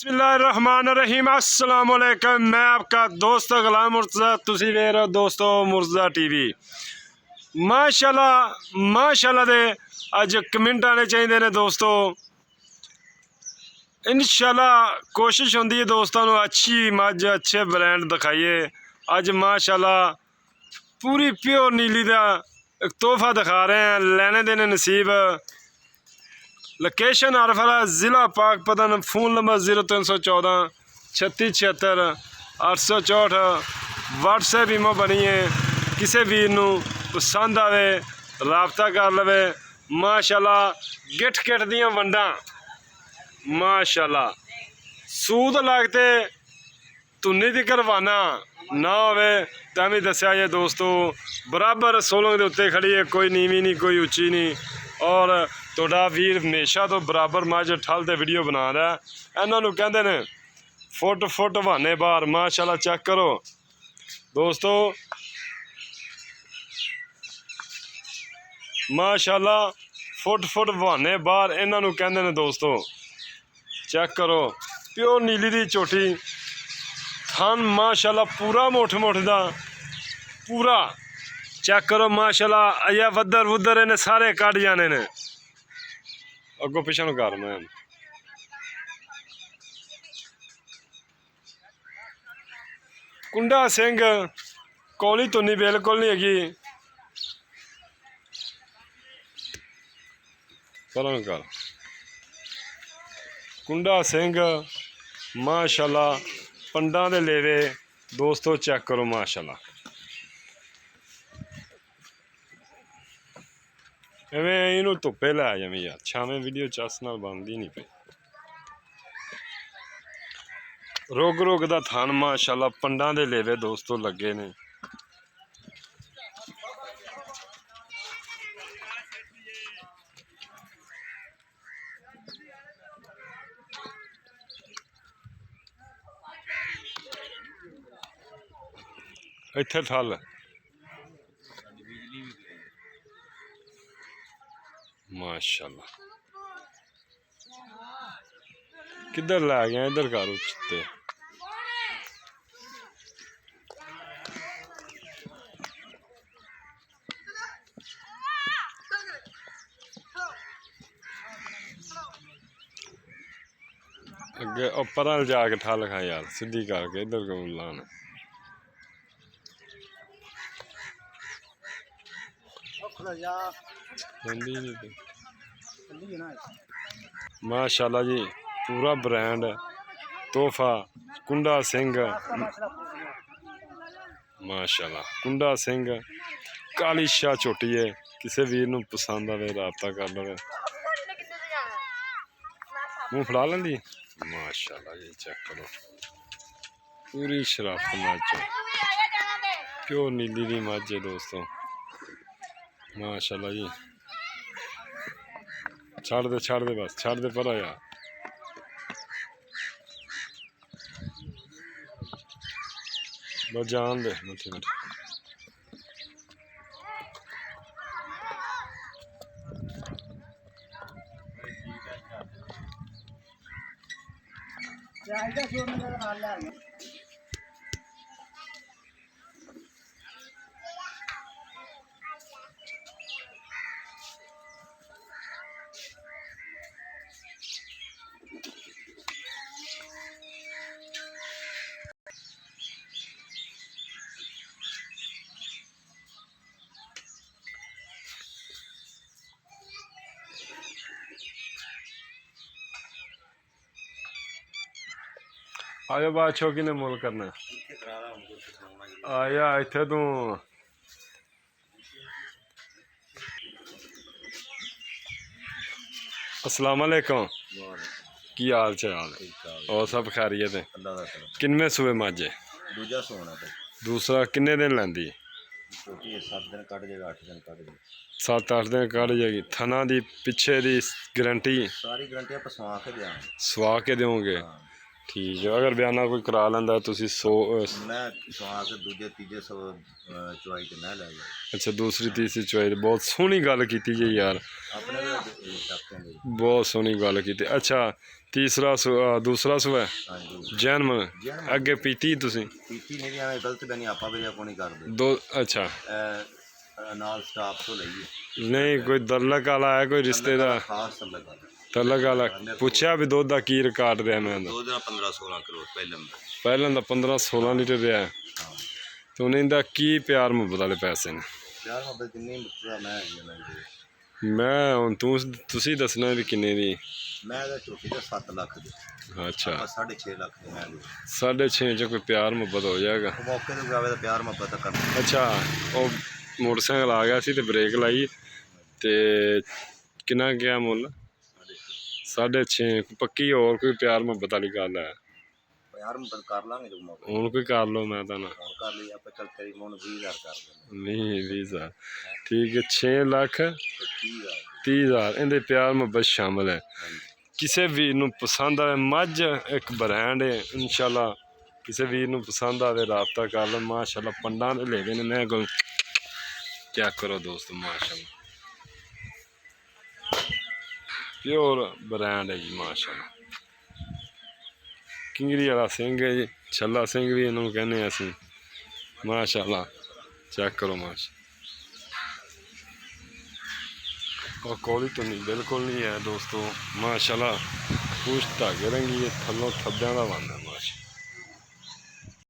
बिस्मिल्लाहिर्रहमानिर्रहीम अस्सलाम वालेकुम। मैं आपका दोस्त गुलाम मुर्तज़ा, तुसी वेख रहे हो दोस्तों मुर्तज़ा टीवी। माशाल्लाह माशाल्लाह दे अज कमेंट आने चाहिए ने दोस्तों। इंशाल्लाह कोशिश होंदी है दोस्तों अच्छी मझ अच्छे ब्रांड दिखाइए। अज माशाल्लाह पूरी प्योर नीली का एक तोहफा दिखा रहे हैं, लेने देने नसीब। लोकेशन अरफला ज़िला पाकपतन, फ़ोन नंबर 0314 3676 864। व्हाट्सएप ईमो बनी है, किसी वीर नू पसंद आवे राबता कर लवे। माशाल्लाह गिठ गिठ दियां वंडां माशाल्लाह, सूद लगते धुन्नी दी करवाना ना होवे तां भी दस्या जे दोस्तों। बराबर सोलंग दे उत्ते खड़ी है, कोई नीवी नहीं कोई उच्ची नहीं। और तुहाडा वीर हमेशा तो बराबर मझ ठल ते वीडियो बना रहा है। इन्हां नू कहंदे ने फुट फुट बहाने बार। माशाल्लाह चेक करो दोस्तों, माशाल्लाह फुट फुट बहाने बार इन्हां नू कहंदे ने दोस्तों। चेक करो प्योर नीली दी झोटी, थन माशाल्लाह पूरा मुठ मुठ दा पूरा। चेक करो माशाल्लाह, अजा वद्धर वुद्धर इन्हें सारे कट जाने ने। अगों पिछों कर मैं कुंडा सिंह कौली तुन्नी बिल्कुल नहीं हैगी। पर कर कुंडा सिंह माशाल्लाह पंडा दे लेवे दोस्तों। चेक करो माशाल्लाह, एवें इनू धुप्पे लै जमी यार, छावें वीडियो चस नाल बनदी नहीं पई। रोग रोग दा थान माशाल्लाह पंडा दे लेवे दोस्तों लगे ने। इत्थे ठल माशाल्लाह, किधर लै गया इधर कर उचते। अगे उपर जाके ठल खा यार, सीधी करके इधर को लाना। माशाल्लाह जी पूरा ब्रांड तोहफा कुंडा सिंह माशाल्लाह। कुंडा सिंह काली शाह झोटी है, किसी वीर नू पसंद आवे राबता कर लवे। मुँह फड़ा लेंदी माशाल्लाह जी। चेक करो पूरी शराफत मझ, प्योर नीली दी मझ है दोस्तों माशाल्लाह जी। छड़ दे बस छड़ दे पर यार। बस जान दे मिठी मिठी। आया बादशाह किने मुल करना आया इत्थे तू। अस्सलाम वालेकुम, की हाल चाल? और सब खैरियत है? किनवे सुबह माजे? दूजा सोना पे दूसरा किन्ने दिन लैंदी? 7 दिन कट जाएगा, 8 दिन कट जाएगा। 7-8 दिन कट जाएगी। थना दी पिछे दी गारंटी? सारी गारंटी आप सवा के देंगे। सवा के दोगे? ਠੀਕ ਹੈ। ਅਗਰ ਬਿਆਨਾ ਕੋਈ ਕਰਾ ਲੈਂਦਾ ਤੁਸੀਂ 100 ਮੈਂ ਸਵਾ ਕੇ ਦੂਜੇ ਤੀਜੇ ਚੁਆਈ ਤੇ ਮੈਂ ਲੈ ਗਿਆ। ਅੱਛਾ ਦੂਸਰੀ ਤੀਸਰੀ ਚੁਆਈ। ਬਹੁਤ ਸੋਹਣੀ ਗੱਲ ਕੀਤੀ ਜੀ ਯਾਰ, ਆਪਣੇ ਵੀ ਟੱਪੇ ਦੇ। ਬਹੁਤ ਸੋਹਣੀ ਗੱਲ ਕੀਤੀ। ਅੱਛਾ ਤੀਸਰਾ ਦੂਸਰਾ ਸੂਆ ਹਾਂਜੀ ਜਨਮ ਅੱਗੇ ਪੀਤੀ ਤੁਸੀਂ? ਪੀਤੀ ਨਹੀਂ ਐਵੇਂ ਗਲਤ ਬਣੀ ਆਪਾਂ ਵੀ ਕੋ ਨਹੀਂ ਕਰਦੇ ਦੋ ਅੱਛਾ ਨਾਲ ਸਟਾਫ ਤੋਂ ਲਈਏ। ਨਹੀਂ ਕੋਈ ਦਲਕ ਵਾਲਾ ਹੈ ਕੋਈ ਰਿਸ਼ਤੇਦਾਰ? ਖਾਸ ਤਲਕ ਵਾਲਾ। ਤਲਕ ਵਾਲਾ ਪੁੱਛਿਆ ਵੀ ਦੁੱਧ ਦਾ ਕੀ ਰਿਕਾਰਡ ਰਿਹਾ? ਮੈਂ ਦੁੱਧ ਦਾ 15-16 ਕਿਲੋ ਪਹਿਲਾਂ ਦਾ 15-16 ਲੀਟਰ ਰਿਹਾ। ਹਾਂ ਤੇ ਉਹਨਾਂ ਦਾ ਕੀ ਪਿਆਰ ਮੁਹੱਬਤ ਵਾਲੇ ਪੈਸੇ ਨੇ? ਯਾਰ ਮੈਂ ਜਿੰਨੀ ਮੁੱਕਦਾ ਮੈਂ ਹੁਣ ਤੁਸੀਂ ਦੱਸਣਾ ਵੀ ਕਿੰਨੇ ਦੀ? ਮੈਂ ਤਾਂ ਝੋਟੀ ਦਾ 7 ਲੱਖ ਦੀ। ਅੱਛਾ 6.5 ਲੱਖ ਦੀ ਮੈਂ ਲਈ। 6.5 ਚ ਕੋਈ ਪਿਆਰ ਮੁਹੱਬਤ ਹੋ ਜਾਏਗਾ? ਉਹ ਮੌਕੇ ਤੇ ਜਾਵੇ ਤਾਂ ਪਿਆਰ ਮੁਹੱਬਤ ਕਰਨਾ। ਅੱਛਾ ਉਹ ਮੋਟਰਸਾਈਕਲ ਆ ਗਿਆ ਸੀ ਤੇ ਬ੍ਰੇਕ ਲਾਈ ਤੇ ਕਿੰਨਾ ਗਿਆ ਮੁੱਲ? 6.5 ਪੱਕੀ? ਹੋਰ ਕੋਈ ਪਿਆਰ ਮੁਹੱਬਤ ਵਾਲੀ ਗੱਲ ਹੈ? ਪਿਆਰ ਮੁਹੱਬਤ ਕਰ ਲਾਂਗੇ ਜਦੋਂ ਮੌਕੇ ਹੁਣ ਕੋਈ ਕਰ ਲਓ, ਮੈਂ ਤਾਂ ਨਾ ਫੋਨ ਕਰ ਲਈ ਆਪਾਂ। ਚੱਲ ਤੇਰੀ ਮੋਨ 20,000 ਕਰ ਦਿੰਦੇ। ਨਹੀਂ 20,000 ਠੀਕ ਹੈ। 6 ਲੱਖ 30,000 30,000 ਇਹਦੇ ਪਿਆਰ ਮੁਹੱਬਤ ਸ਼ਾਮਲ ਹੈ। ਕਿਸੇ ਵੀਰ ਨੂੰ ਪਸੰਦ ਆਵੇ, ਮੱਝ ਇੱਕ ਬ੍ਰਾਂਡ ਹੈ ਇਨਸ਼ਾਅੱਲਾ। ਕਿਸੇ ਵੀਰ ਨੂੰ ਪਸੰਦ ਆਵੇ ਰਾਬਤਾ ਕਰ ਲਓ। ਮਾਸ਼ਾਅੱਲਾ ਪੰਡਾਂ ਦੇ ਲੈ ਗਏ ਨੇ ਮੈਂ ਕੋਲ, ਚੈੱਕ ਕਰੋ ਦੋਸਤੋ ਮਾਸ਼ਾਅੱਲਾ ਪਿਓਰ ਬ੍ਰਾਂਡ ਹੈ ਜੀ ਮਾਸ਼ਾਅੱਲਾ। ਕਿੰਗਰੀ ਵਾਲਾ ਸਿੰਘ ਹੈ ਜੀ, ਛੱਲਾ ਸਿੰਘ ਵੀ ਇਹਨੂੰ ਕਹਿੰਦੇ ਅਸੀਂ ਮਾਸ਼ਾਅੱਲਾ। ਚੈੱਕ ਕਰੋ ਮਾਸ਼ਾ, और कोली तो नहीं बिल्कुल नहीं है दोस्तों माशाल्लाह। कुछ धागे रंगी थल्लों थब्बे का बंद है।